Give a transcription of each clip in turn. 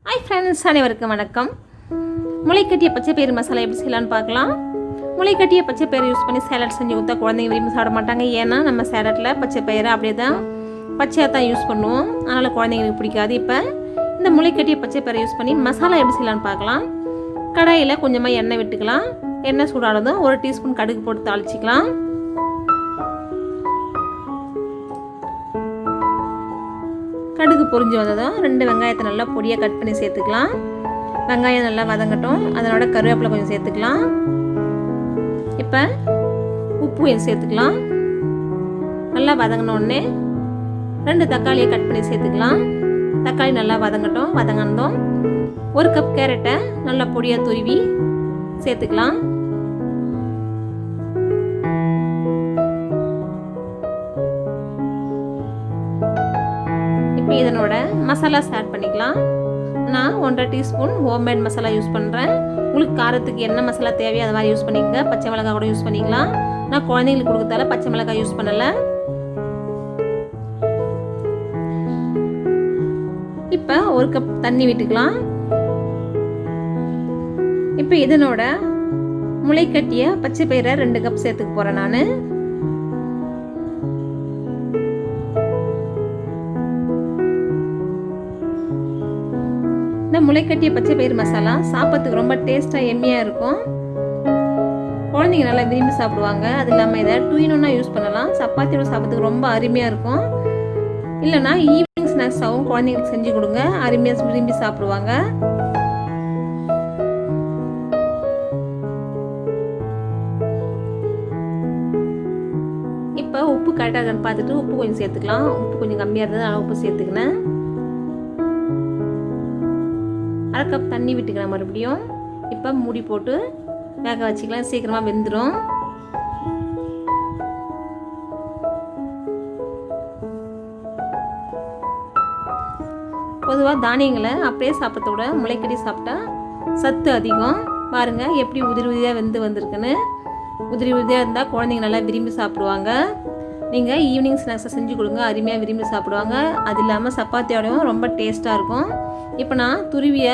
Hi friends, அனைவருக்கும் வணக்கம். முளைக்கட்டிய பச்சை பயிறு மசாலா எப்படி செய்யலான்னு பார்க்கலாம். முளைக்கட்டிய பச்சை பயிறு யூஸ் பண்ணி சேலட் செஞ்சு கொடுத்தா குழந்தைங்க விரும்பி சாப்பிட மாட்டாங்க. ஏன்னா நம்ம சேலட்டில் பச்சை பயிரை அப்படியே தான் பச்சையாக தான் யூஸ் பண்ணுவோம். அதனால் குழந்தைங்களுக்கு பிடிக்காது. இப்போ இந்த முளைக்கட்டிய பச்சை பயிரை யூஸ் பண்ணி மசாலா எப்படி செய்யலான்னு பார்க்கலாம். கடாயில் கொஞ்சமாக எண்ணெய் விட்டுக்கலாம். எண்ணெய் சூடானதும் 1 டீஸ்பூன் கடுகு போட்டு தாளிச்சிக்கலாம். கடுகு பொரிஞ்சு வந்ததும் 2 வெங்காயத்தை நல்லா பொடியாக கட் பண்ணி சேர்த்துக்கலாம். வெங்காயம் நல்லா வதங்கட்டும். அதனோட கருவேப்பிலை கொஞ்சம் சேர்த்துக்கலாம். இப்போ உப்பு கொஞ்சம் சேர்த்துக்கலாம். நல்லா வதங்கினோடனே 2 தக்காளியை கட் பண்ணி சேர்த்துக்கலாம். தக்காளி நல்லா வதங்கட்டும். வதங்கினதும் 1 கப் கேரட்டை நல்லா பொடியாக துருவி சேர்த்துக்கலாம். இப்போ இதனோட மசாலாஸ் ஆட் பண்ணிக்கலாம். நான் 1.5 டீஸ்பூன் ஹோம்மேட் மசாலா யூஸ் பண்ணுறேன். உங்களுக்கு காரத்துக்கு என்ன மசாலா தேவையோ அது மாதிரி யூஸ் பண்ணிக்கங்க. பச்சை மிளகாய் கூட யூஸ் பண்ணிக்கலாம். நான் குழந்தைங்களுக்கு கொடுக்கறதால பச்சை மிளகாய் யூஸ் பண்ணலை. இப்போ 1 கப் தண்ணி விட்டுக்கலாம். இப்போ இதனோட முளைக்கட்டிய பச்சை பயிரை 2 கப் சேர்த்துக்க போகிறேன். நான் இந்த முளைக்கட்டிய பச்சை பயிறு மசாலா சாப்பிட்றதுக்கு ரொம்ப டேஸ்ட்டாக எம்மியாக இருக்கும். குழந்தைங்க நல்லா விரும்பி சாப்பிடுவாங்க. அது இல்லாமல் இதை 2 in 1 யூஸ் பண்ணலாம். சப்பாத்தியோட சாப்பிட்றதுக்கு ரொம்ப அருமையாக இருக்கும். இல்லைனா ஈவினிங் ஸ்நாக்ஸாகவும் குழந்தைங்களுக்கு செஞ்சு கொடுங்க. அருமையாக விரும்பி சாப்பிடுவாங்க. இப்போ உப்பு கரெக்டாக பார்த்துட்டு உப்பு கொஞ்சம் சேர்த்துக்கலாம். உப்பு கொஞ்சம் கம்மியாக இருந்தது, நான் உப்பு சேர்த்துக்கினேன். 1/2 கப் தண்ணி விட்டுக்கலாம் மறுபடியும். இப்போ மூடி போட்டு வேக வச்சுக்கலாம். சீக்கிரமாக வெந்துடும். பொதுவாக தானியங்களை அப்படியே சாப்பிட்றத விட முளைக்கட்டி சாப்பிட்டா சத்து அதிகம். பாருங்கள் எப்படி உதிரி உதிரியாக வெந்து வந்திருக்குன்னு. உதிரி உதிரியாக இருந்தால் குழந்தைங்க நல்லா விரும்பி சாப்பிடுவாங்க. நீங்கள் ஈவினிங் ஸ்நாக்ஸை செஞ்சு கொடுங்க. அருமையாக விரும்பி சாப்பிடுவாங்க. அது இல்லாமல் சப்பாத்தியோடையும் ரொம்ப டேஸ்ட்டாக இருக்கும். இப்போ நான் துருவிய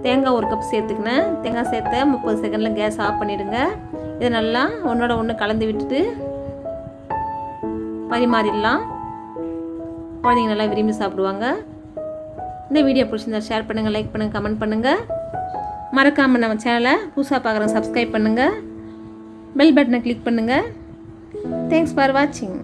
தேங்காய் 1 கப் சேர்த்துக்கினேன். தேங்காய் சேர்த்த 30 செகண்டில் கேஸ் ஆஃப் பண்ணிவிடுங்க. இதை நல்லா ஒன்றோட ஒன்று கலந்து விட்டுட்டு பரிமாறிடலாம். குழந்தைங்க நல்லா விரும்பி சாப்பிடுவாங்க. இந்த வீடியோ பிடிச்சிருந்தா ஷேர் பண்ணுங்கள், லைக் பண்ணுங்கள், கமெண்ட் பண்ணுங்கள். மறக்காமல் நம்ம சேனலை புதுசாக பார்க்குறவங்க சப்ஸ்கிரைப் பண்ணுங்கள். பெல் பட்டனை கிளிக் பண்ணுங்கள். தேங்க்ஸ் ஃபார் வாட்சிங்.